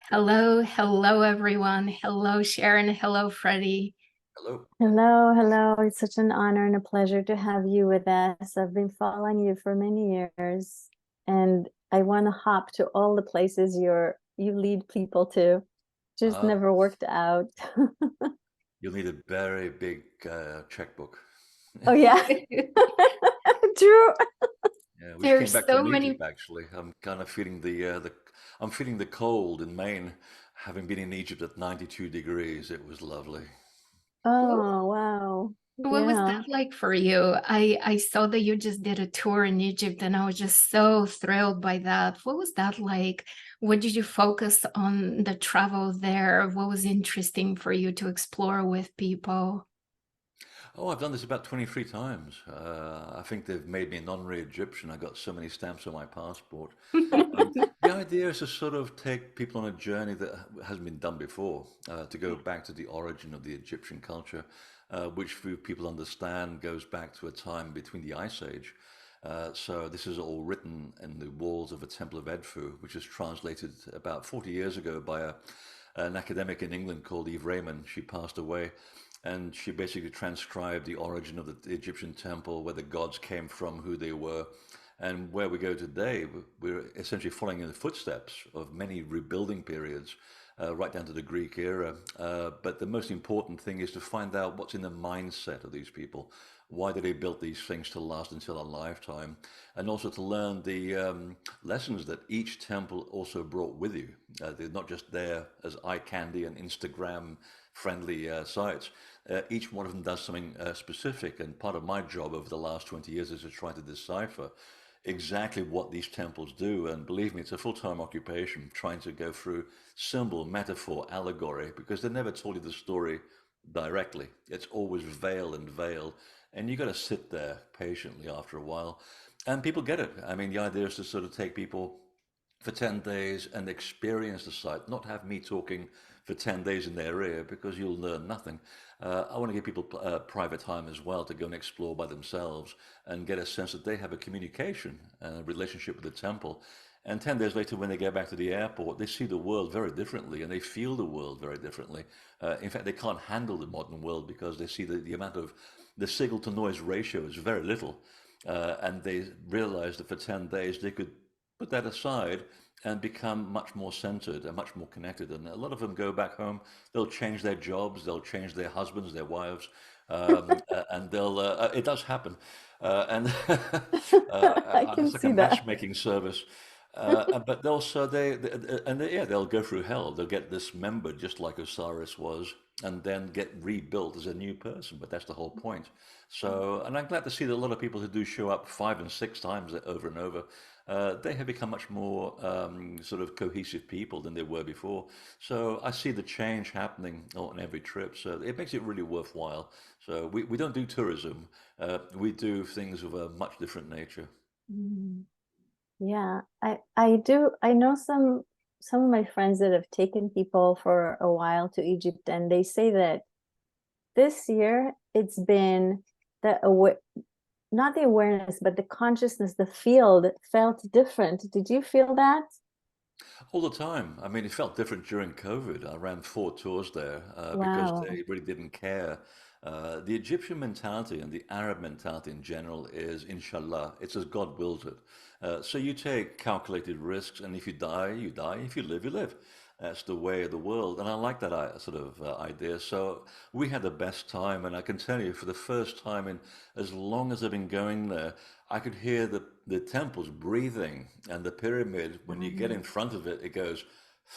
Hello, hello everyone. Hello Sharon, hello Freddy. Hello. Hello, hello. It's such an honor and a pleasure to have you with us. I've been following you for many years, and I want to hop to all the places you lead people to. Just Ah, never worked out. you'll need a very big checkbook. Oh yeah, true. Yeah, we just came There's back so from many. Egypt actually. I'm kind of feeling I'm feeling the cold in Maine. Having been in Egypt at 92 degrees, it was lovely. Oh wow. What was Yeah. that like for you? I saw that you just did a tour in Egypt and I was just so thrilled by that. What was that like? What did you focus on the travel there? What was interesting for you to explore with people? Oh, I've done this about 23 times. I think they've made me an honorary Egyptian. I got so many stamps on my passport. The idea is to sort of take people on a journey that hasn't been done before, to go back to the origin of the Egyptian culture, which few people understand goes back to a time between the Ice Age. So this is all written in the walls of a Temple of Edfu, which was translated about 40 years ago by an academic in England called Eve Raymond. She passed away, and she basically transcribed the origin of the Egyptian temple, where the gods came from, who they were, and where we go today. We're essentially following in the footsteps of many rebuilding periods, right down to the Greek era. But the most important thing is to find out what's in the mindset of these people. Why did they build these things to last until a lifetime? And also to learn the lessons that each temple also brought with you. They're not just there as eye candy and Instagram friendly sites. Each one of them does something specific. And part of my job over the last 20 years is to try to decipher exactly what these temples do. And believe me, it's a full-time occupation trying to go through symbol, metaphor, allegory, because they never told you the story directly. It's always veiled and veiled. And you got to sit there patiently after a while. And people get it. I mean, the idea is to sort of take people for 10 days and experience the site, not have me talking for 10 days in their ear because you'll learn nothing. I want to give people private time as well to go and explore by themselves and get a sense that they have a communication and a relationship with the temple. And 10 days later, when they get back to the airport, they see the world very differently and they feel the world very differently. In fact, they can't handle the modern world because they see the amount of the signal to noise ratio is very little. And they realize that for 10 days they could put that aside and become much more centered and much more connected. And a lot of them go back home, they'll change their jobs, they'll change their husbands, their wives, and it does happen. And I can it's like a see that. matchmaking service. But also yeah, they'll go through hell. They'll get dismembered just like Osiris was, and then get rebuilt as a new person. But that's the whole point. So, and I'm glad to see that a lot of people who do show up 5 and 6 times over and over, they have become much more sort of cohesive people than they were before. So I see the change happening on every trip. So it makes it really worthwhile. So we don't do tourism. We do things of a much different nature. Mm. Yeah, I do. I know some of my friends that have taken people for a while to Egypt, and they say that this year it's been the not the awareness, but the consciousness, the field felt different. Did you feel that? All the time. I mean, it felt different during COVID. I ran 4 tours there because Wow. they really didn't care. The Egyptian mentality and the Arab mentality in general is inshallah. It's as God wills it. So you take calculated risks, and if you die, you die. If you live, you live. That's the way of the world, and I like that sort of idea. So we had the best time, and I can tell you, for the first time in as long as I've been going there, I could hear the temples breathing, and the pyramid. When you get in front of it, it goes,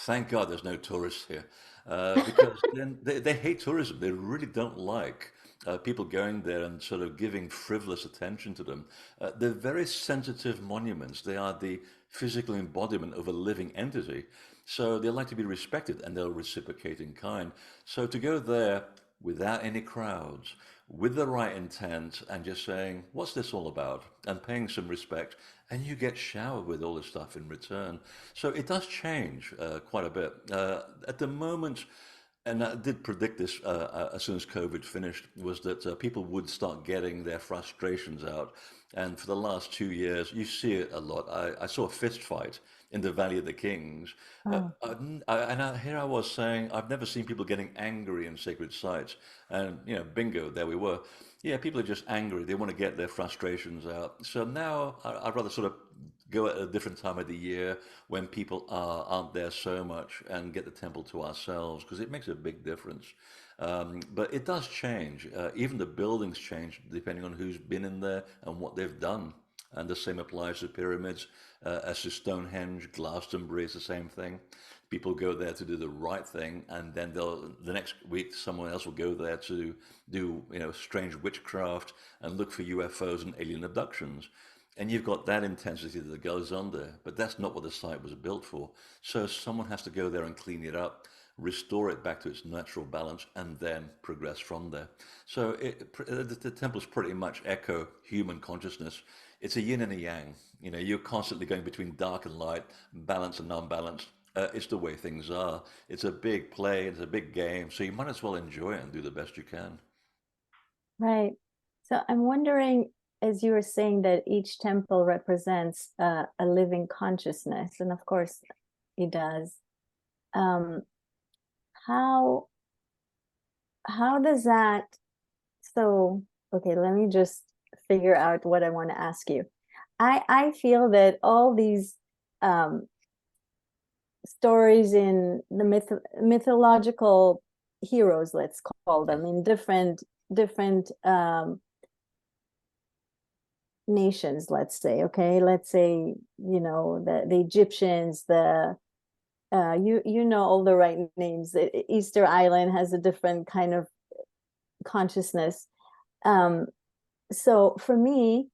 "Thank God there's no tourists here," because then they hate tourism. They really don't like people going there and sort of giving frivolous attention to them. They're very sensitive monuments. They are the physical embodiment of a living entity. So they like to be respected and they'll reciprocate in kind. So to go there without any crowds, with the right intent, and just saying, what's this all about? And paying some respect, and you get showered with all this stuff in return. So it does change quite a bit. At the moment, and I did predict this as soon as COVID finished, was that people would start getting their frustrations out And for the last 2 years, you see it a lot. I saw a fist fight in the Valley of the Kings. Oh, Here I was saying, I've never seen people getting angry in sacred sites. And, bingo, there we were. Yeah, people are just angry. They want to get their frustrations out. So now I'd rather sort of go at a different time of the year when people aren't there so much and get the temple to ourselves because it makes a big difference. But it does change. Even the buildings change depending on who's been in there and what they've done. And the same applies to pyramids as to Stonehenge, Glastonbury is the same thing. People go there to do the right thing, and then the next week someone else will go there to do strange witchcraft and look for UFOs and alien abductions. And you've got that intensity that goes on there, but that's not what the site was built for. So someone has to go there and clean it up, restore it back to its natural balance, and then progress from there. So the temples pretty much echo human consciousness. It's a yin and a yang. You're constantly going between dark and light, balance and non-balance. It's the way things are. It's a big play, it's a big game, so you might as well enjoy it and do the best you can. right. So I'm wondering, as you were saying, that each temple represents a living consciousness, and of course it does. Um, how does that? So, okay, let me just figure out what I want to ask you. I feel that all these stories in the mythological heroes, let's call them, in different nations, let's say, okay, let's say, the Egyptians, you know all the right names. Easter Island has a different kind of consciousness. So for me,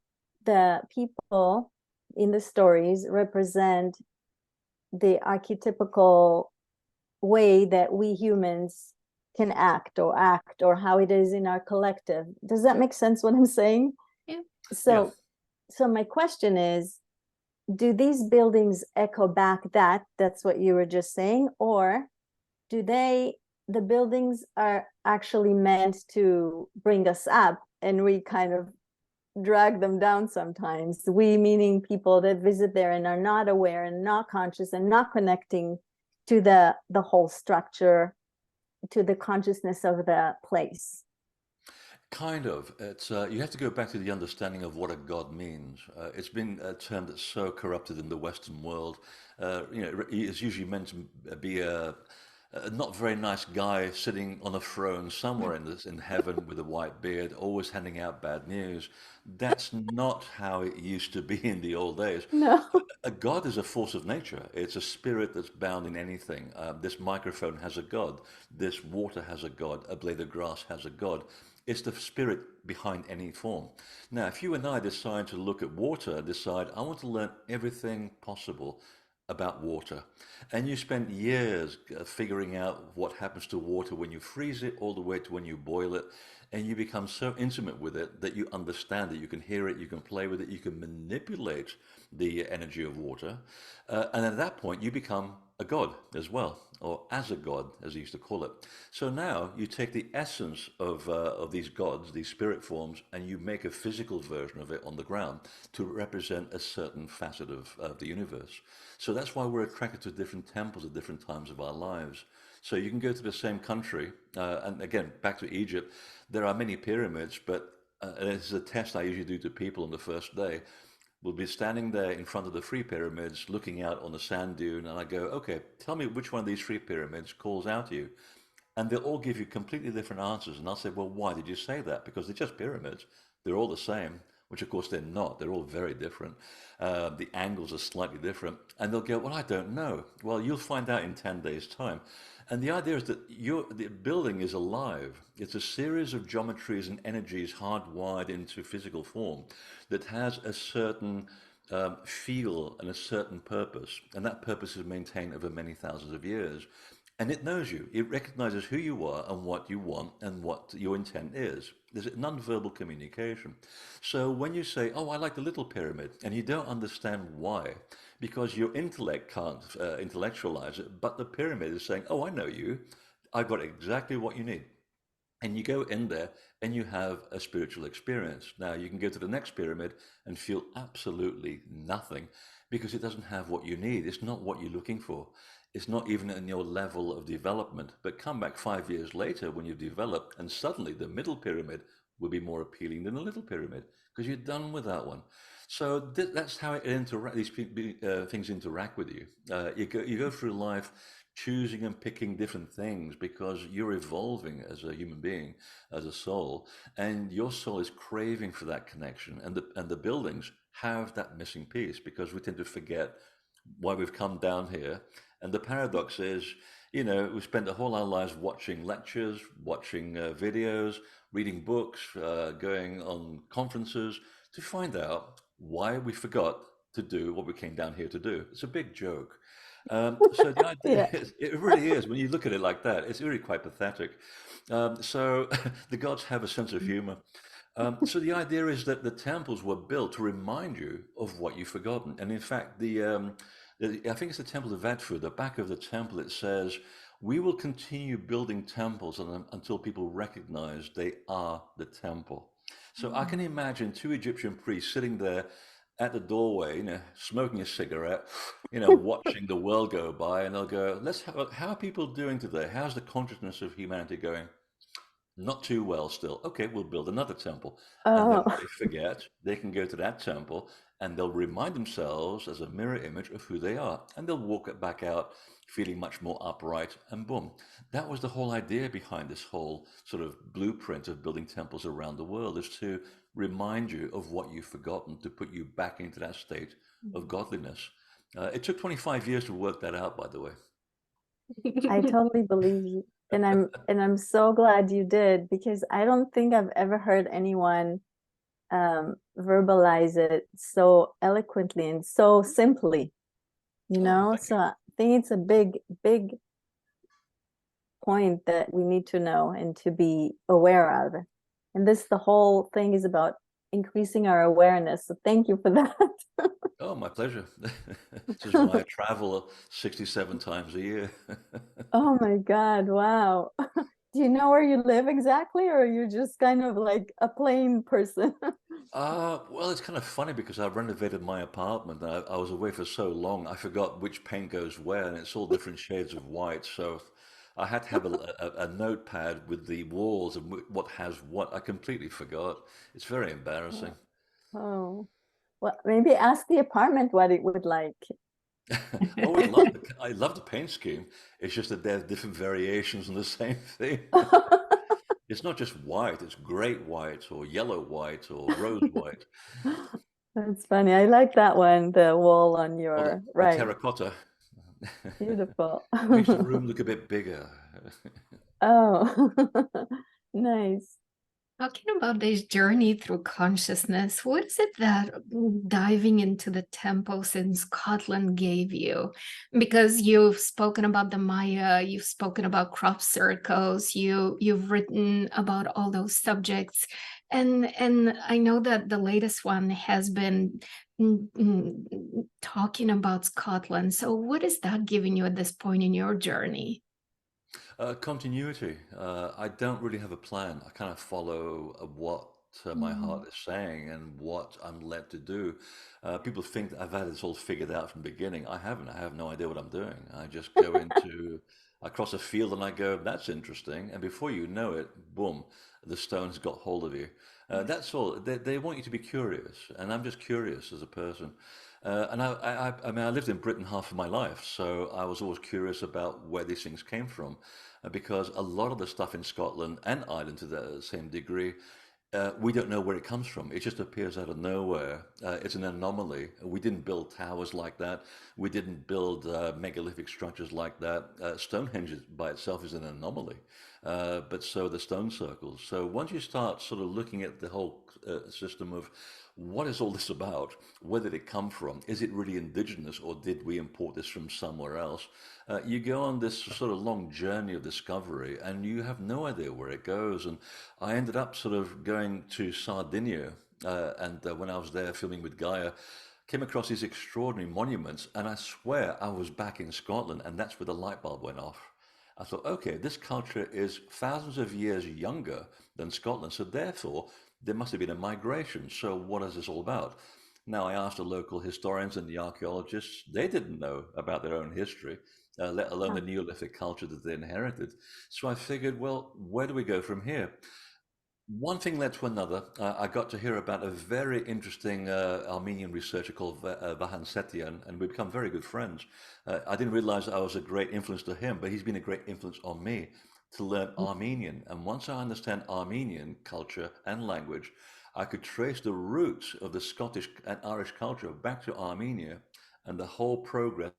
the people in the stories represent the archetypical way that we humans can act or how it is in our collective. Does that make sense what I'm saying? Yeah. So my question is, do these buildings echo back that's what you were just saying, or do the buildings are actually meant to bring us up and we kind of drag them down sometimes? We meaning people that visit there and are not aware and not conscious and not connecting to the whole structure, to the consciousness of the place. Kind of. It's you have to go back to the understanding of what a god means. It's been a term that's so corrupted in the Western world. It's usually meant to be a not very nice guy sitting on a throne somewhere in heaven with a white beard, always handing out bad news. That's not how it used to be in the old days. No. A god is a force of nature. It's a spirit that's bound in anything. This microphone has a god. This water has a god. A blade of grass has a god. It's the spirit behind any form. Now, if you and I decide to look at water, decide, I want to learn everything possible about water, and you spend years figuring out what happens to water when you freeze it all the way to when you boil it, and you become so intimate with it that you understand it, you can hear it, you can play with it, you can manipulate the energy of water, and at that point you become a god as well, or as a god, as he used to call it. So now you take the essence of these gods, these spirit forms, and you make a physical version of it on the ground to represent a certain facet of the universe. So that's why we're attracted to different temples at different times of our lives. So you can go to the same country, and again, back to Egypt, there are many pyramids, but it's a test I usually do to people on the first day. We'll be standing there in front of the three pyramids, looking out on the sand dune, and I go, okay, tell me which one of these three pyramids calls out to you. And they'll all give you completely different answers. And I'll say, well, why did you say that? Because they're just pyramids. They're all the same, which of course they're not. They're all very different. The angles are slightly different. And they'll go, well, I don't know. Well, you'll find out in 10 days' time. And the idea is that the building is alive. It's a series of geometries and energies hardwired into physical form that has a certain feel and a certain purpose. And that purpose is maintained over many thousands of years. And it knows you. It recognizes who you are and what you want and what your intent is. There's a non-verbal communication. So when you say, oh, I like the little pyramid, and you don't understand why, because your intellect can't intellectualize it, but the pyramid is saying, oh, I know you. I've got exactly what you need. And you go in there and you have a spiritual experience. Now, you can go to the next pyramid and feel absolutely nothing because it doesn't have what you need. It's not what you're looking for. It's not even in your level of development. But come back 5 years later when you've developed, and suddenly the middle pyramid will be more appealing than the little pyramid because you're done with that one. So that's how things interact with you. You go through life choosing and picking different things because you're evolving as a human being, as a soul, and your soul is craving for that connection. And the buildings have that missing piece because we tend to forget why we've come down here. And the paradox is, we spend the whole our lives watching lectures, watching videos, reading books, going on conferences to find out why we forgot to do what we came down here to do. It's a big joke. So the idea Yeah. is, it really is, when you look at it like that, it's really quite pathetic. So the gods have a sense of humor. So the idea is that the temples were built to remind you of what you've forgotten. And in fact, I think it's the Temple of Vatfu, the back of the temple, it says, we will continue building temples until people recognize they are the temple. So I can imagine two Egyptian priests sitting there at the doorway, smoking a cigarette, watching the world go by, and they'll go, how are people doing today? How's the consciousness of humanity going? Not too well still. Okay, we'll build another temple. And then Oh, when they forget, they can go to that temple and they'll remind themselves as a mirror image of who they are. And they'll walk it back out feeling much more upright and boom. That was the whole idea behind this whole sort of blueprint of building temples around the world, is to remind you of what you've forgotten, to put you back into that state of godliness. It took 25 years to work that out, by the way. I totally believe you. And I'm so glad you did, because I don't think I've ever heard anyone verbalize it so eloquently and so simply, Oh, thank so you. I think it's a big point that we need to know and to be aware of. And the whole thing is about increasing our awareness, so thank you for that. Oh, my pleasure. This is why I travel 67 times a year. Oh my God, wow. Do you know where you live exactly, or are you just kind of like a plain person? Well, it's kind of funny because I renovated my apartment and I was away for so long, I forgot which paint goes where, and it's all different shades of white. So I had to have a notepad with the walls and what has what. I completely forgot. It's very embarrassing. Oh, well, maybe ask the apartment what it would like. Oh, I love the paint scheme. It's just that there's different variations on the same thing. It's not just white, it's great white or yellow white or rose white. That's funny. I like that one, the wall on Or your the right. terracotta Beautiful. makes the room look a bit bigger. Oh, nice. Talking about this journey through consciousness, what is it that diving into the temples in Scotland gave you? Because you've spoken about the Maya, you've spoken about crop circles, you've written about all those subjects, and I know that the latest one has been talking about Scotland. So, what is that giving you at this point in your journey? Continuity. I don't really have a plan. I kind of follow what my Mm. heart is saying and what I'm led to do. People think that I've had this all figured out from the beginning. I haven't. I have no idea what I'm doing. I cross a field and I go, that's interesting. And before you know it, boom, the stone's got hold of you. That's all. They want you to be curious. And I'm just curious as a person. I mean, I lived in Britain half of my life, so I was always curious about where these things came from, because a lot of the stuff in Scotland and Ireland to the same degree, we don't know where it comes from. It just appears out of nowhere. It's an anomaly. We didn't build towers like that. We didn't build megalithic structures like that. Stonehenge by itself is an anomaly, but so the stone circles. So once you start sort of looking at the whole system of what is all this about? Where did it come from? Is it really indigenous, or did we import this from somewhere else? You go on this sort of long journey of discovery, and you have no idea where it goes. And I ended up sort of going to Sardinia, and when I was there filming with Gaia, came across these extraordinary monuments, and I swear I was back in Scotland, and that's where the light bulb went off. I thought, okay, this culture is thousands of years younger than Scotland, so therefore there must have been a migration. So what is this all about? Now, I asked the local historians and the archaeologists, they didn't know about their own history, let alone Huh. the Neolithic culture that they inherited. So I figured, well, where do we go from here? One thing led to another. I got to hear about a very interesting Armenian researcher called Vahan Setian, and we become very good friends. I didn't realize I was a great influence to him, but he's been a great influence on me to learn Armenian. And once I understand Armenian culture and language, I could trace the roots of the Scottish and Irish culture back to Armenia and the whole progress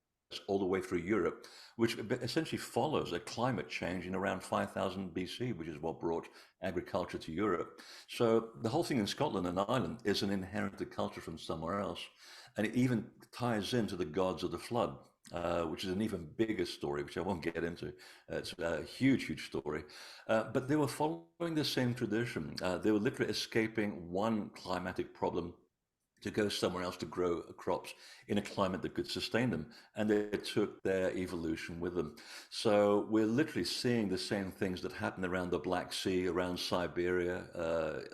all the way through Europe, which essentially follows a climate change in around 5000 BC, which is what brought agriculture to Europe. So the whole thing in Scotland and Ireland is an inherited culture from somewhere else. And it even ties into the gods of the flood, which is an even bigger story, which I won't get into. It's a huge, huge story. But they were following the same tradition. They were literally escaping one climatic problem to go somewhere else to grow crops in a climate that could sustain them. And they took their evolution with them. So we're literally seeing the same things that happen around the Black Sea, around Siberia,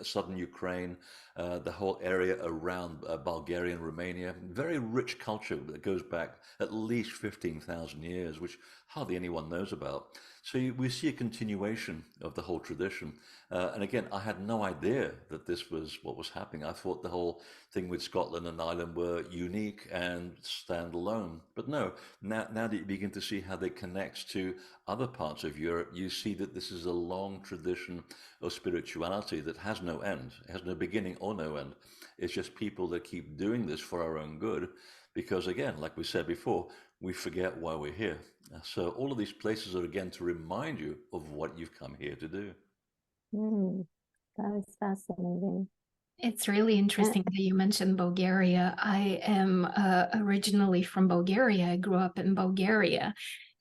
southern Ukraine, the whole area around Bulgaria and Romania. Very rich culture that goes back at least 15,000 years, which hardly anyone knows about. So we see a continuation of the whole tradition. And again, I had no idea that this was what was happening. I thought the whole thing with Scotland and Ireland were unique and standalone. But no, now that you begin to see how they connect to other parts of Europe, you see that this is a long tradition of spirituality that has no end. It has no beginning or no end. It's just people that keep doing this for our own good. Because again, like we said before, we forget why we're here. So all of these places are again to remind you of what you've come here to do. That is fascinating. It's really And interesting that you mentioned Bulgaria. I am originally from Bulgaria. I grew up in Bulgaria.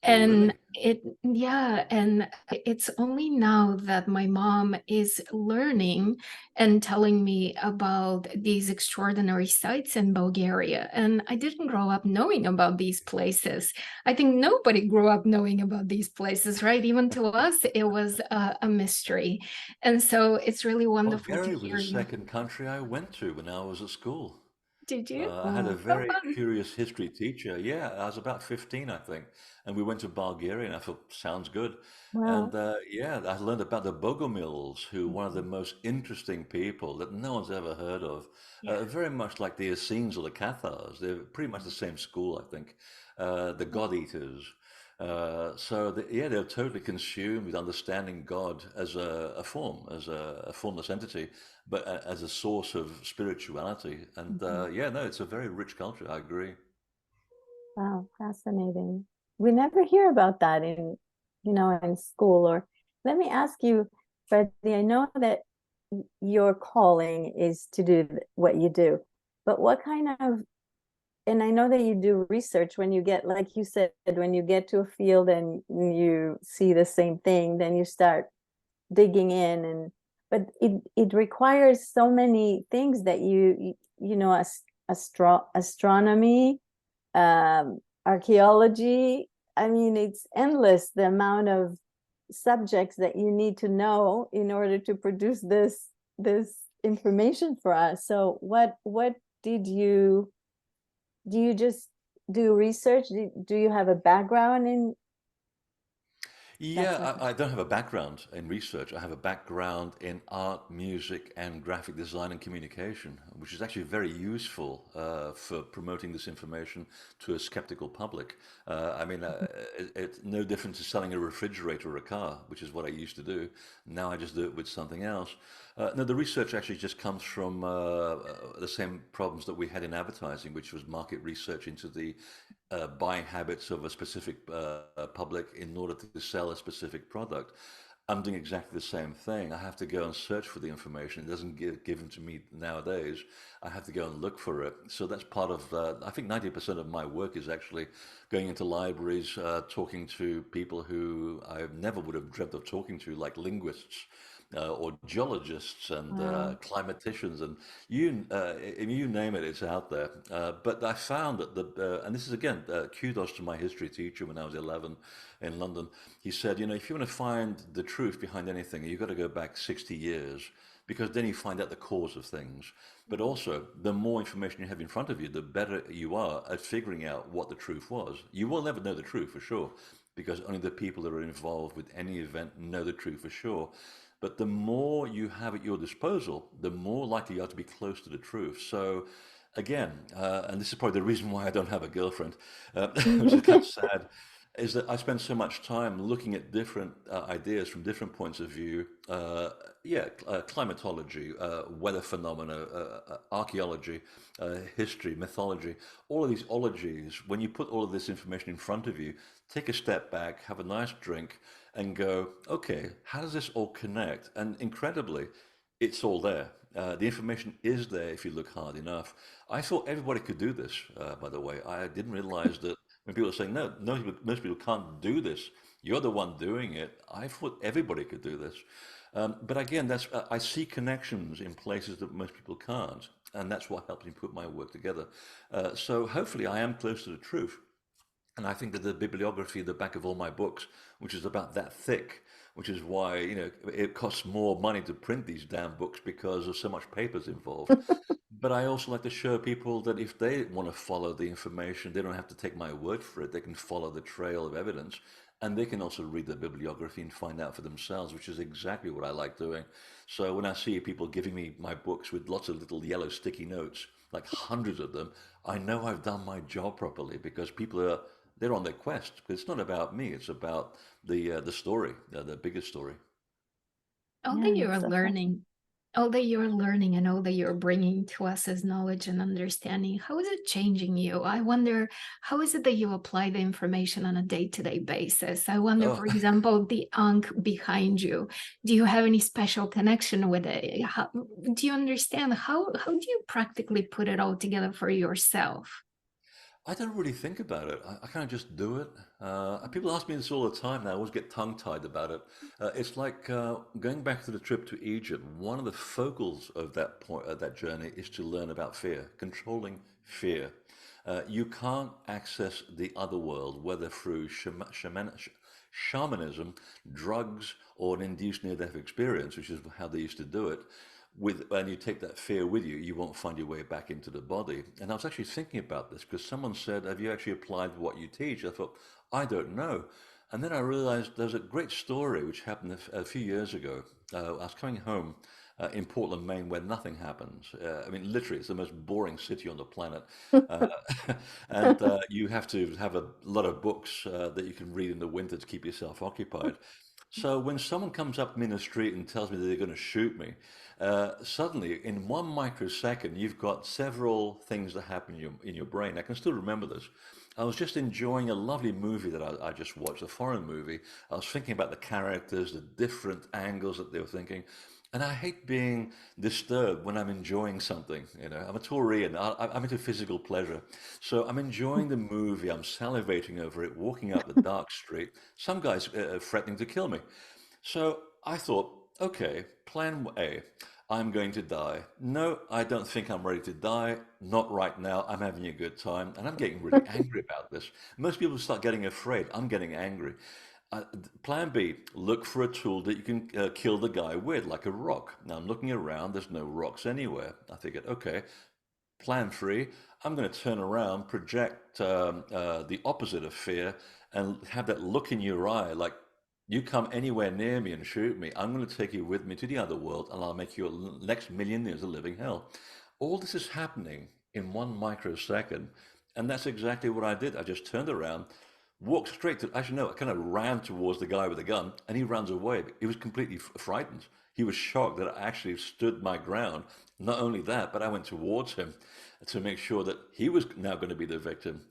Oh, And really? it's only now that my mom is learning and telling me about these extraordinary sites in Bulgaria. And I didn't grow up knowing about these places. I think nobody grew up knowing about these places, right? Even to us, it was a mystery. And so it's really wonderful to Bulgaria was hear the you. second country I went to when I was at school. Did you? I had a wow, So very fun. curious history teacher. Yeah, I was about 15, I think. And we went to Bulgaria, and I thought, sounds good. wow. And yeah, I learned about the Bogomils, who one of the most interesting people that no one's ever heard of. Yeah. Very much like the Essenes or the Cathars. They're pretty much the same school, I think. The God Eaters. Yeah, they're totally consumed with understanding God as a form, as a formless entity, but as a source of spirituality. And Mhm. yeah, no, it's a very rich culture. I agree. Wow, fascinating. We never hear about that in school. Or let me ask you, Freddie, I know that your calling is to do what you do, but what kind of, and I know that you do research when you get, like you said, when you get to a field and you see the same thing, then you start digging in, and but it requires so many things that astronomy, archaeology. I mean, it's endless the amount of subjects that you need to know in order to produce this information for us. So what did you do? You just do research? Do you have a background in that type Yeah, of? I don't have a background in research. I have a background in art, music, and graphic design and communication, which is actually very useful for promoting this information to a skeptical public. I mean, it's no different to selling a refrigerator or a car, which is what I used to do. Now I just do it with something else. No, the research actually just comes from the same problems that we had in advertising, which was market research into the buying habits of a specific public in order to sell a specific product. I'm doing exactly the same thing. I have to go and search for the information. It doesn't get given to me nowadays. I have to go and look for it. So that's part of, I think 90% of my work is actually going into libraries, talking to people who I never would have dreamt of talking to, like linguists. Or geologists and Wow. climaticians and you name it, it's out there. But I found that and this is again kudos to my history teacher when I was 11. in London. He said, you know, if you want to find the truth behind anything, you've got to go back 60 years because then you find out the cause of things. But also, the more information you have in front of you, the better you are at figuring out what the truth was. You will never know the truth for sure because only the people that are involved with any event know the truth for sure. But the more you have at your disposal, the more likely you are to be close to the truth. So, again, and this is probably the reason why I don't have a girlfriend, which is kind of sad, is that I spend so much time looking at different ideas from different points of view. Climatology, weather phenomena, archaeology, history, mythology, all of these ologies. When you put all of this information in front of you, take a step back, have a nice drink, and go, okay, how does this all connect? And incredibly, it's all there. The information is there if you look hard enough. I thought everybody could do this, by the way. I didn't realize that when people are saying, no, no, most people can't do this, you're the one doing it. I thought everybody could do this. But again, that's I see connections in places that most people can't, and that's what helps me put my work together. So hopefully, I am close to the truth. And I think that the bibliography at the back of all my books, which is about that thick, which is why, you know, it costs more money to print these damn books because there's so much papers involved. But I also like to show people that if they want to follow the information, they don't have to take my word for it. They can follow the trail of evidence and they can also read the bibliography and find out for themselves, which is exactly what I like doing. So when I see people giving me my books with lots of little yellow sticky notes, like hundreds of them, I know I've done my job properly because people are they're on their quest. It's not about me; it's about the story, the bigger story. All that Yeah, you're so learning, all that you're learning and all that you're bringing to us as knowledge and understanding, how is it changing you? I wonder, how is it that you apply the information on a day-to-day basis? I wonder, Oh, for example, the ankh behind you, do you have any special connection with it? How, do you understand how do you practically put it all together for yourself? I don't really think about it. I kind of just do it. People ask me this all the time, and I always get tongue-tied about it. It's like going back to the trip to Egypt. One of the focals of that point, that journey, is to learn about fear, controlling fear. You can't access the other world, whether through shamanism, drugs, or an induced near-death experience, which is how they used to do it. And you take that fear with you, you won't find your way back into the body. And I was actually thinking about this because someone said, "Have you actually applied what you teach?" I thought, I don't know. And then I realized there's a great story which happened a few years ago. I was coming home in Portland, Maine, where nothing happens. I mean, literally, it's the most boring city on the planet. Uh, and you have to have a lot of books that you can read in the winter to keep yourself occupied. So when someone comes up to me in the street and tells me that they're going to shoot me, suddenly in 1 microsecond, you've got several things that happen in your brain. I can still remember this. I was just enjoying a lovely movie that I just watched, a foreign movie. I was thinking about the characters, the different angles that they were thinking. And I hate being disturbed when I'm enjoying something. You know, I'm a Tory and I'm into physical pleasure. So I'm enjoying the movie. I'm salivating over it, walking up the dark street. Some guy's threatening to kill me. So I thought, okay, plan A. I'm going to die. No, I don't think I'm ready to die. Not right now. I'm having a good time. And I'm getting really angry about this. Most people start getting afraid. I'm getting angry. Plan B, look for a tool that you can kill the guy with, like a rock. Now I'm looking around, there's no rocks anywhere. I figured, okay, plan three, I'm going to turn around, project the opposite of fear, and have that look in your eye like you come anywhere near me and shoot me. I'm going to take you with me to the other world, and I'll make your next million years a living hell. All this is happening in 1 microsecond, and that's exactly what I did. I just turned around, walked straight to, actually, no, I kind of ran towards the guy with the gun, and he runs away. He was completely frightened. He was shocked that I actually stood my ground. Not only that, but I went towards him to make sure that he was now going to be the victim.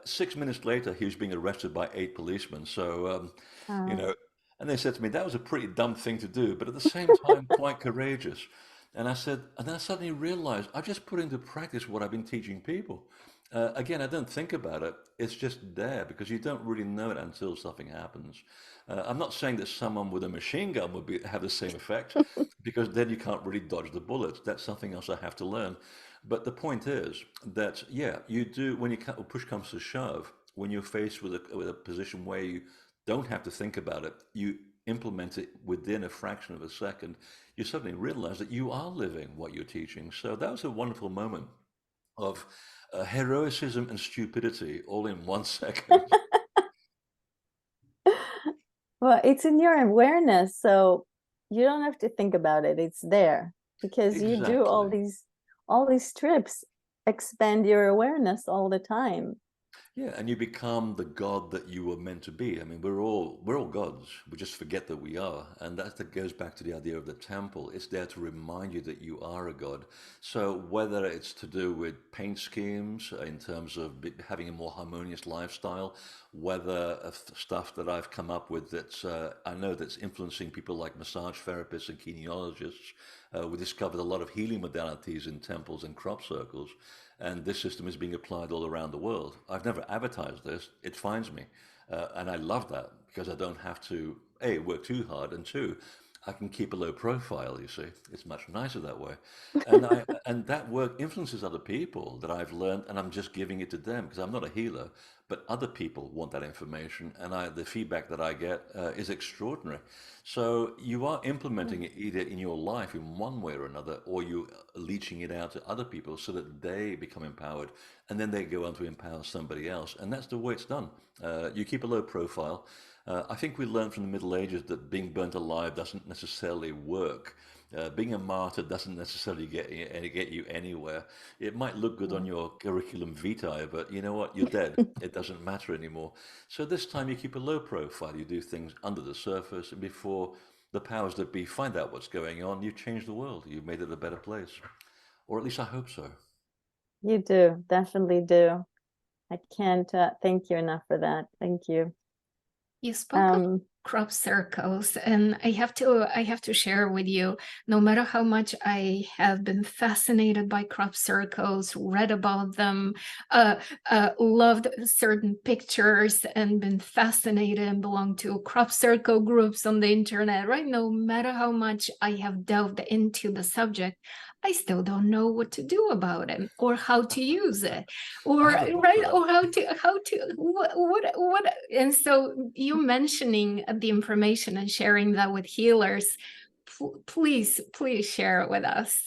6 minutes later, he was being arrested by 8 policemen. So, you uh, know, and they said to me, that was a pretty dumb thing to do, but at the same time, quite courageous. And I said, and then I suddenly realized I just put into practice what I've been teaching people. Again, I don't think about it. It's just there because you don't really know it until something happens. I'm not saying that someone with a machine gun would have the same effect because then you can't really dodge the bullets. That's something else I have to learn. But the point is that, yeah, you do, when push comes to shove, when you're faced with a position where you don't have to think about it. You implement it within a fraction of a second. You suddenly realize that you are living what you're teaching. So that was a wonderful moment of heroism and stupidity all in 1 second. Well, it's in your awareness, so you don't have to think about it. It's there because you do Exactly. all these trips expand your awareness all the time. Yeah, and you become the God that you were meant to be. I mean, we're all gods. We just forget that we are, and that goes back to the idea of the temple. It's there to remind you that you are a god. So whether it's to do with paint schemes in terms of having a more harmonious lifestyle, whether stuff that I've come up with that's I know that's influencing people like massage therapists and kinesiologists. We discovered a lot of healing modalities in temples and crop circles, and this system is being applied all around the world. I've never advertised this, it finds me. And I love that because I don't have to, A, work too hard, and two, I can keep a low profile, you see. It's much nicer that way. And that work influences other people that I've learned, and I'm just giving it to them because I'm not a healer, but other people want that information, and the feedback that I get is extraordinary. So you are implementing it either in your life in one way or another, or you are leaching it out to other people so that they become empowered, and then they go on to empower somebody else. And that's the way it's done. You keep a low profile. I think we learned from the Middle Ages that being burnt alive doesn't necessarily work. Being a martyr doesn't necessarily get you anywhere. It might look good on your curriculum vitae, but you know what? You're dead. It doesn't matter anymore. So this time you keep a low profile. You do things under the surface, and before the powers that be find out what's going on, you've changed the world. You've made it a better place, or at least I hope so. You do, definitely do. I can't thank you enough for that. Thank you. You spoke of crop circles, and I have to share with you, no matter how much I have been fascinated by crop circles, read about them, loved certain pictures, and been fascinated and belong to crop circle groups on the internet, right? No matter how much I have delved into the subject, I still don't know what to do about it or how to use it, I or have a book for right, that. or how to what. And so you mentioning the information and sharing that with healers, please share it with us.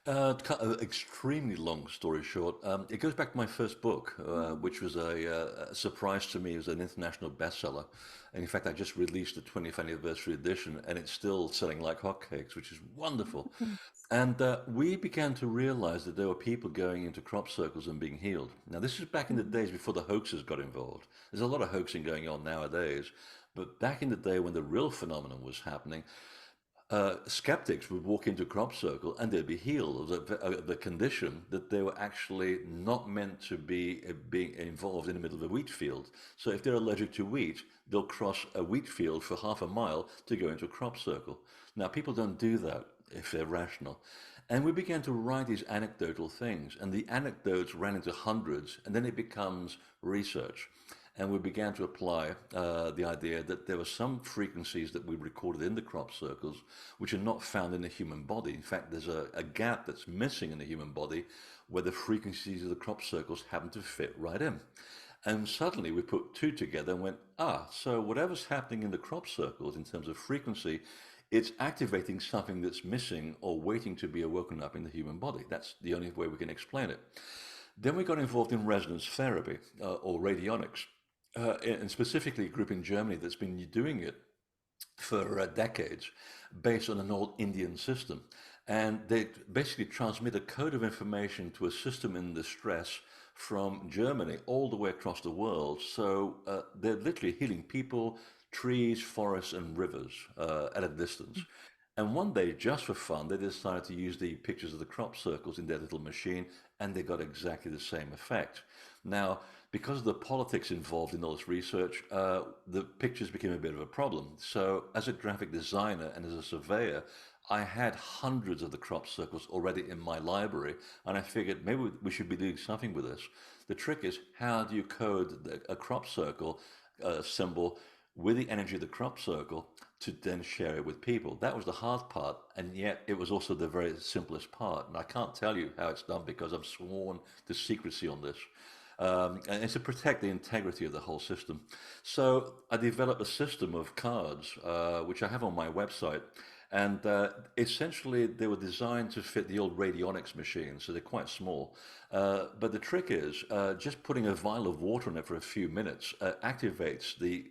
To cut an extremely long story short, it goes back to my first book, which was a surprise to me. It was an international bestseller. And in fact, I just released the 20th anniversary edition, and it's still selling like hotcakes, which is wonderful. And we began to realize that there were people going into crop circles and being healed. Now, this is back in the days before the hoaxers got involved. There's a lot of hoaxing going on nowadays, but back in the day when the real phenomenon was happening, skeptics would walk into a crop circle and they'd be healed of the condition that they were actually not meant to be being involved in the middle of a wheat field. So if they're allergic to wheat, they'll cross a wheat field for half a mile to go into a crop circle. Now, people don't do that if they're rational. And we began to write these anecdotal things, and the anecdotes ran into hundreds, and then it becomes research. And we began to apply the idea that there were some frequencies that we recorded in the crop circles which are not found in the human body. In fact, there's a gap that's missing in the human body where the frequencies of the crop circles happen to fit right in. And suddenly we put two together and went, so whatever's happening in the crop circles in terms of frequency, it's activating something that's missing or waiting to be awoken up in the human body. That's the only way we can explain it. Then we got involved in resonance therapy or radionics, and specifically a group in Germany that's been doing it for decades based on an old Indian system. And they basically transmit a code of information to a system in distress from Germany all the way across the world. So they're literally healing people, trees, forests, and rivers at a distance. And one day, just for fun, they decided to use the pictures of the crop circles in their little machine, and they got exactly the same effect. Now, because of the politics involved in all this research, the pictures became a bit of a problem. So, as a graphic designer and as a surveyor, I had hundreds of the crop circles already in my library, and I figured maybe we should be doing something with this. The trick is, how do you code a crop circle symbol with the energy of the crop circle to then share it with people? That was the hard part, and yet it was also the very simplest part. And I can't tell you how it's done because I'm sworn to secrecy on this. and it's to protect the integrity of the whole system. So I developed a system of cards, which I have on my website. And essentially, they were designed to fit the old radionics machine, so they're quite small. But the trick is just putting a vial of water in it for a few minutes activates the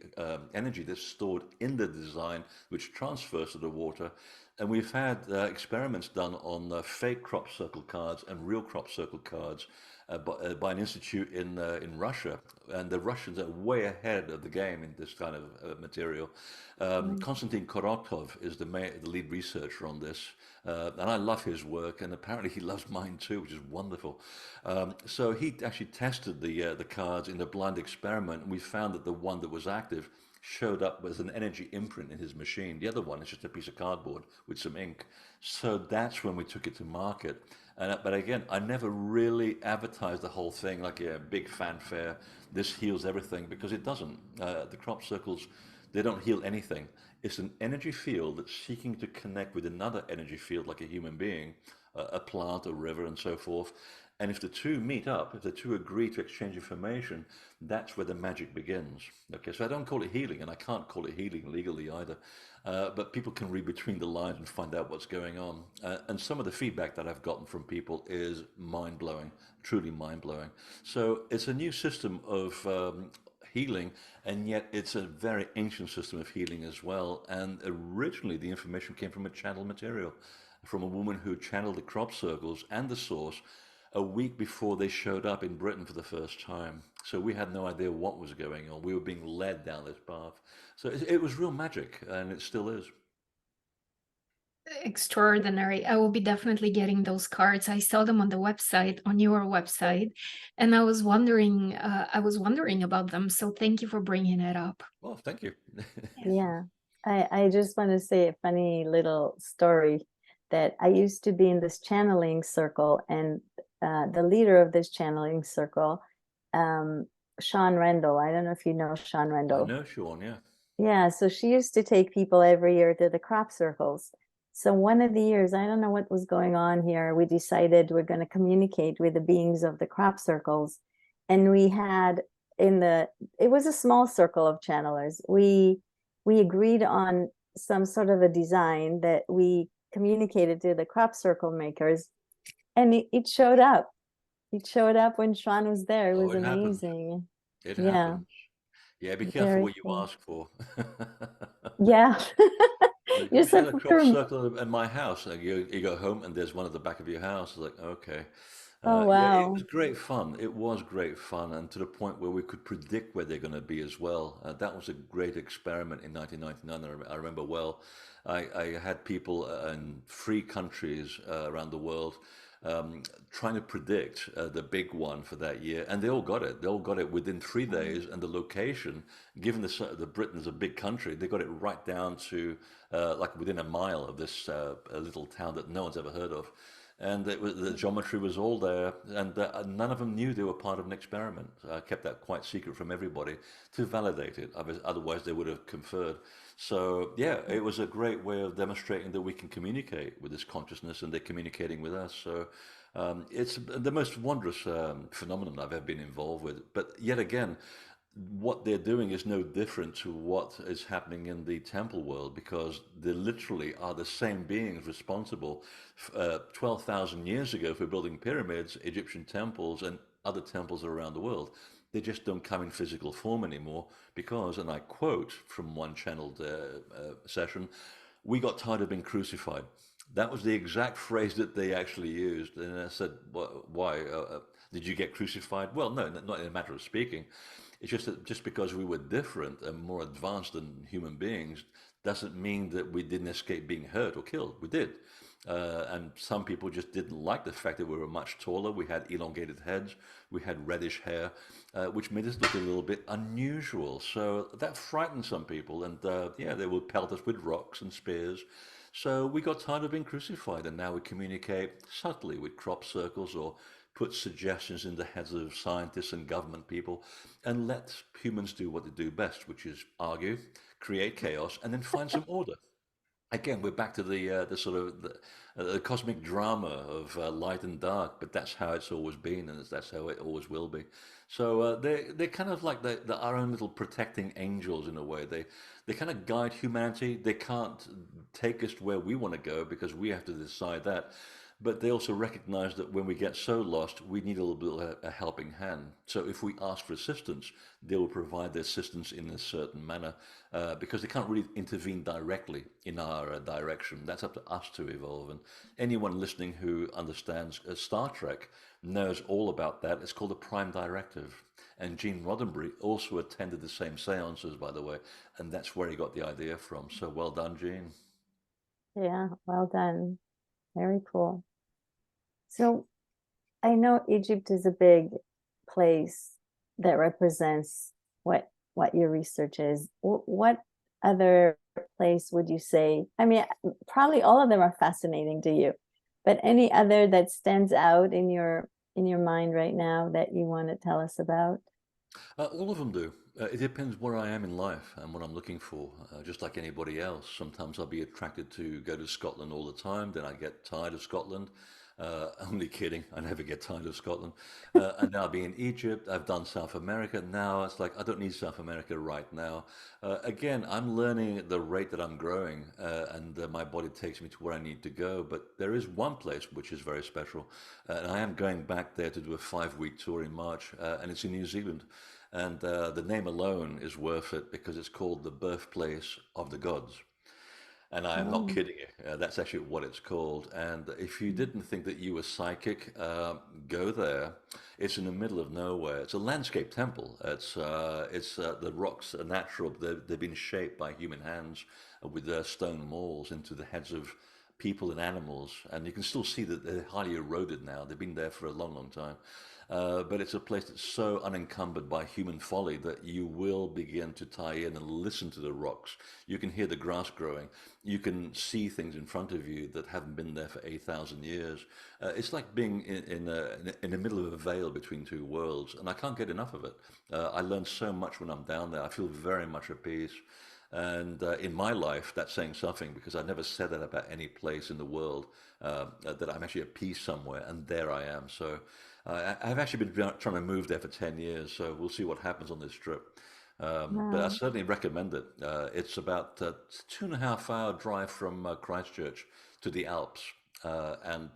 energy that's stored in the design, which transfers to the water. And we've had experiments done on fake crop circle cards and real crop circle cards by an institute in Russia, and the Russians are way ahead of the game in this kind of material. Mm. Konstantin Korotkov is the lead researcher on this, and I love his work, and apparently he loves mine too, which is wonderful. So he actually tested the cards in a blind experiment, and we found that the one that was active showed up as an energy imprint in his machine. The other one is just a piece of cardboard with some ink. So that's when we took it to market. But again, I never really advertised the whole thing like a big fanfare. This heals everything because it doesn't. The crop circles, they don't heal anything. It's an energy field that's seeking to connect with another energy field like a human being, a plant, a river, and so forth. And if the two meet up, if the two agree to exchange information, that's where the magic begins. Okay, so I don't call it healing, and I can't call it healing legally either. But people can read between the lines and find out what's going on. And some of the feedback that I've gotten from people is mind blowing, truly mind blowing. So it's a new system of healing, and yet it's a very ancient system of healing as well. And originally, the information came from a channel material, from a woman who channeled the crop circles and the source a week before they showed up in Britain for the first time. So we had no idea what was going on. We were being led down this path. So it was real magic, and it still is. Extraordinary. I will be definitely getting those cards. I saw them on the website, on your website, and I was wondering about them. So thank you for bringing it up. Well, thank you. Yeah, I just want to say a funny little story that I used to be in this channeling circle, and the leader of this channeling circle, Sean Rendell. I don't know if you know Sean I Rendell. know, Sean, yeah. Yeah, so she used to take people every year to the crop circles. So one of the years, I don't know what was going on here, we decided we're going to communicate with the beings of the crop circles. And we had it was a small circle of channelers. We agreed on some sort of a design that we communicated to the crop circle makers, and it showed up. It showed up when Sean was there. It Oh, was it happens. amazing. It Yeah, happens. Yeah, be careful very what you cool. ask for. Yeah. Like, You're we had such a a crop firm. circle in my house. Like you go home and there's one at the back of your house. It's like, okay. Oh, Yeah, it was wow. great fun. It was great fun, and to the point where we could predict where they're going to be as well. That was a great experiment in 1999. I remember well. I had people in 3 countries around the world trying to predict the big one for that year, and they all got it. They all got it within 3 days, and the location, given the Britain's a big country, they got it right down to like within a mile of this a little town that no one's ever heard of. And the geometry was all there, and none of them knew they were part of an experiment. I kept that quite secret from everybody to validate it. Otherwise, they would have conferred. So, yeah, it was a great way of demonstrating that we can communicate with this consciousness, and they're communicating with us. So, it's the most wondrous phenomenon I've ever been involved with. But yet again, what they're doing is no different to what is happening in the temple world, because they literally are the same beings responsible 12,000 years ago for building pyramids, Egyptian temples, and other temples around the world. They just don't come in physical form anymore because, and I quote from one channeled session, we got tired of being crucified. That was the exact phrase that they actually used. And I said, why? Did you get crucified? Well, no, not in a matter of speaking. It's just that just because we were different and more advanced than human beings doesn't mean that we didn't escape being hurt or killed. We did. And some people just didn't like the fact that we were much taller. We had elongated heads. We had reddish hair, which made us look a little bit unusual. So that frightened some people. And yeah, they would pelt us with rocks and spears. So we got tired of being crucified. And now we communicate subtly with crop circles or put suggestions in the heads of scientists and government people and let humans do what they do best, which is argue, create chaos, and then find some order. Again, we're back to the sort of the cosmic drama of light and dark, but that's how it's always been, and that's how it always will be. So they're kind of like our own little protecting angels in a way. They kind of guide humanity. They can't take us to where we want to go because we have to decide that. But they also recognize that when we get so lost, we need a little bit of a helping hand. So if we ask for assistance, they will provide the assistance in a certain manner because they can't really intervene directly in our direction. That's up to us to evolve. And anyone listening who understands Star Trek knows all about that. It's called the Prime Directive. And Gene Roddenberry also attended the same seances, by the way, and that's where he got the idea from. So well done, Gene. Yeah, well done. Very cool. So I know Egypt is a big place that represents what your research is. What other place would you say? I mean, probably all of them are fascinating to you, but any other that stands out in your mind right now that you want to tell us about? All of them do. It depends where I am in life and what I'm looking for, just like anybody else. Sometimes I'll be attracted to go to Scotland all the time, then I get tired of Scotland. Only kidding, I never get tired of Scotland. And now I'll be in Egypt, I've done South America. Now it's like I don't need South America right now. Again, I'm learning at the rate that I'm growing, and my body takes me to where I need to go. But there is one place which is very special, and I am going back there to do a 5 week tour in March, and it's in New Zealand. And the name alone is worth it because it's called the birthplace of the gods. And I am not Oh, kidding you. That's actually what it's called. And if you didn't think that you were psychic, go there. It's in the middle of nowhere. It's a landscape temple. It's the rocks are natural. They've been shaped by human hands with stone walls into the heads of people and animals. And you can still see that they're highly eroded now. They've been there for a long, long time. But it's a place that's so unencumbered by human folly that you will begin to tie in and listen to the rocks. You can hear the grass growing. You can see things in front of you that haven't been there for 8,000 years. It's like being in the middle of a veil between two worlds, and I can't get enough of it. I learn so much when I'm down there. I feel very much at peace. And in my life, that's saying something because I never said that about any place in the world, that I'm actually at peace somewhere, and there I am. So I've actually been trying to move there for 10 years, so we'll see what happens on this trip. But I wow. certainly recommend it. It's about 2.5 hour drive from Christchurch to the Alps. And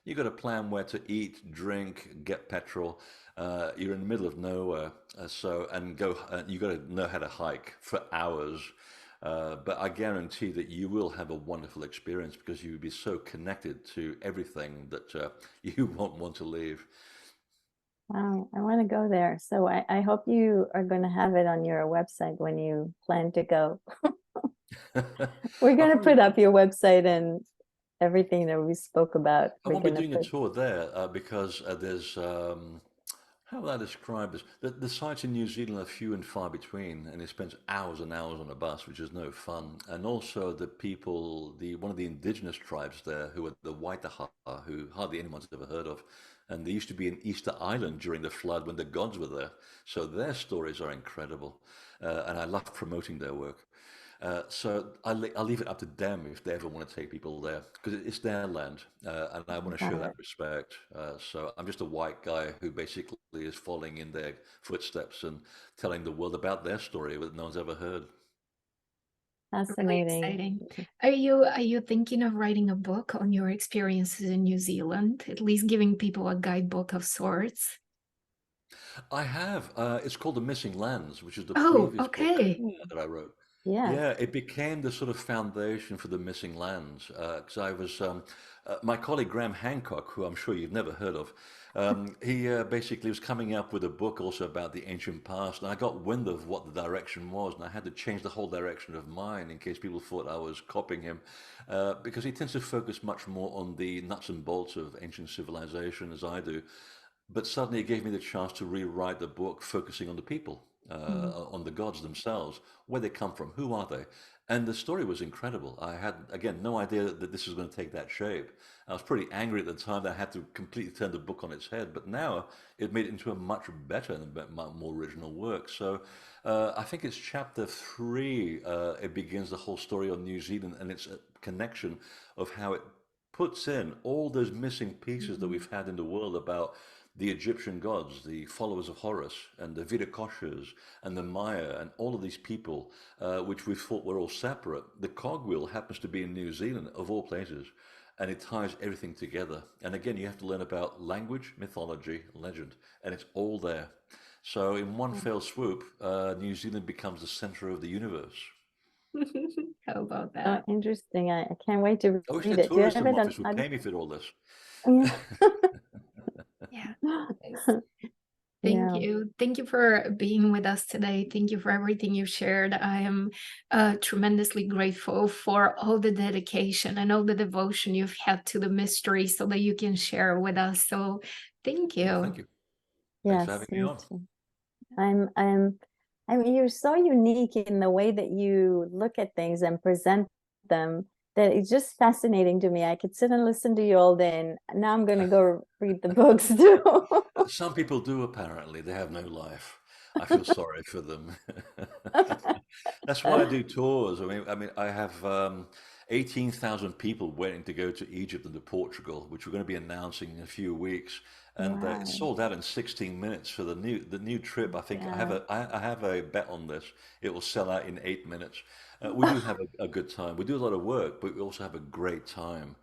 you got to plan where to eat, drink, get petrol. You're in the middle of nowhere, and go. You got to know how to hike for hours. But I guarantee that you will have a wonderful experience because you will be so connected to everything that you won't want to leave. Wow, I want to go there. So I hope you are going to have it on your website when you plan to go. We're I'll going to probably put up your website and everything that we spoke about. I We're won't be going to doing a put, tour there because there's how will I describe this? The sites in New Zealand are few and far between, and it spends hours and hours on a bus, which is no fun. And also the people, the one of the indigenous tribes there, who are the Waitaha, who hardly anyone's ever heard of, and they used to be in Easter Island during the flood when the gods were there. So their stories are incredible, and I love promoting their work. I'll leave it up to them if they ever want to take people there because it's their land, and I want to show got that it. respect. So I'm just a white guy who basically is following in their footsteps and telling the world about their story that no one's ever heard. Really Fascinating. exciting. Are you thinking of writing a book on your experiences in New Zealand? At least giving people a guidebook of sorts. I have. It's called The Missing Lands, which is the Oh, previous book okay. Mm, that I wrote. yes. Yeah, it became the sort of foundation for the missing lands. Because I was my colleague Graham Hancock, who I'm sure you've never heard of, he basically was coming up with a book also about the ancient past, and I got wind of what the direction was, and I had to change the whole direction of mine in case people thought I was copying him, because he tends to focus much more on the nuts and bolts of ancient civilization as I do. But suddenly it gave me the chance to rewrite the book focusing on the people. on the gods themselves, where they come from, who are they? And the story was incredible. I had, again, no idea that this was going to take that shape. I was pretty angry at the time that I had to completely turn the book on its head, but now it made it into a much better and more original work. So I think it's chapter three. It begins the whole story on New Zealand and its connection of how it puts in all those missing pieces that we've had in the world about the Egyptian gods, the followers of Horus, and the Viracochas, and the Maya, and all of these people, which we thought were all separate. The cogwheel happens to be in New Zealand, of all places, and it ties everything together. And again, you have to learn about language, mythology, legend, and it's all there. So, in one fell swoop, New Zealand becomes the center of the universe. How about Oh, that? interesting. I can't wait to I wish the read it. Do you have tourism it office would on? pay me for all this. Yeah. Yeah. Yes. Thank Yeah. you. Thank you for being with us today. Thank you for everything you shared. I am tremendously grateful for all the dedication and all the devotion you've had to the mystery so that you can share with us. So thank Well, thank you. you. Thanks for Yes, having me me on. too. I mean, you're so unique in the way that you look at things and present them that it's just fascinating to me. I could sit and listen to you all day, and now I'm going to go read the books too. Some people do, apparently. They have no life. I feel sorry for them. That's why I do tours. I have 18,000 people waiting to go to Egypt and to Portugal, which we're going to be announcing in a few weeks. And it's Wow. sold out in 16 minutes for the new trip. I think Yeah. I have a bet on this. It will sell out in 8 minutes. We do have a good time. We do a lot of work, but we also have a great time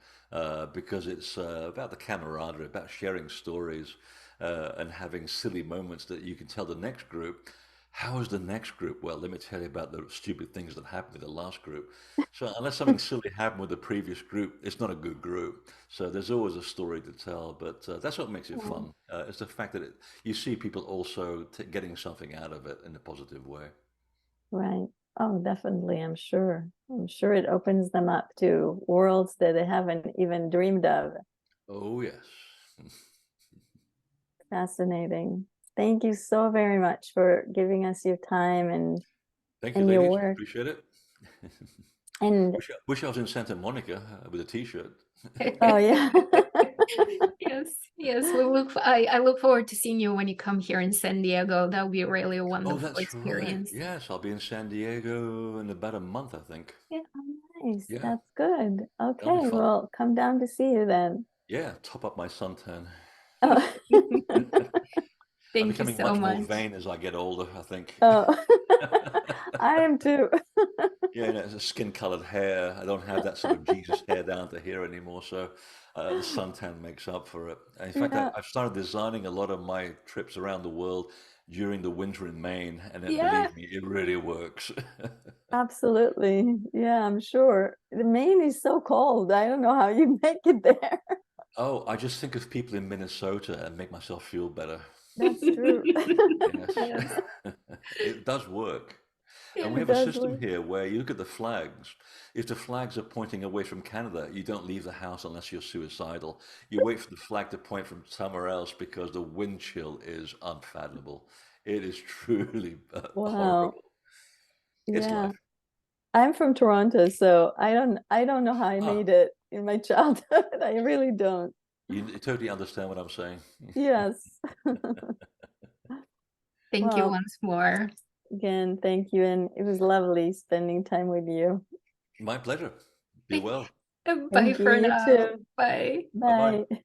because it's about the camaraderie, about sharing stories and having silly moments that you can tell the next group. How is the next group? Well, let me tell you about the stupid things that happened with the last group. So, unless something silly happened with the previous group, it's not a good group. So, there's always a story to tell, but that's what makes it Oh, fun. It's the fact that you see people also getting something out of it in a positive way. right. Oh, definitely. I'm sure. I'm sure it opens them up to worlds that they haven't even dreamed of. Oh, yes. Fascinating. Thank you so very much for giving us your time Thank you, and your ladies. work. Appreciate it. And Wish I was in Santa Monica with a t-shirt. oh yeah. Yes, yes. I look forward to seeing you when you come here in San Diego. That'll be really a Oh, wonderful that's right. experience. Yes, I'll be in San Diego in about a month, I think. Yeah, oh, nice. Yeah, That's good. that'll be Okay, fun. well, come down to see you then. Yeah, top up my suntan. Oh, I'm Thank you becoming so much more much. vain as I get older, I think. oh. I am too. Yeah, it's a skin-colored hair. I don't have that sort of Jesus hair down to here anymore, so the suntan makes up for it. In fact, Yeah, I've started designing a lot of my trips around the world during the winter in Maine, and Yeah. believe me, it really works. absolutely. Yeah, I'm sure. The Maine is so cold. I don't know how you make it there. Oh, I just think of people in Minnesota and make myself feel better. That's true. Yes, Yes. it does work. And we It have a does system work. here where you look at the flags. If the flags are pointing away from Canada, you don't leave the house unless you're suicidal. You wait for the flag to point from somewhere else because the wind chill is unfathomable. It is truly Wow. horrible. It's Yeah. life. I'm from Toronto, so I don't know how I Ah, made it in my childhood. I really don't. you totally understand what I'm saying. Yes. Thank you Well, once more. again, thank you. And it was lovely spending time with you. My pleasure. Be well. Bye Thank you. for You now. too. Bye. Bye bye. Bye.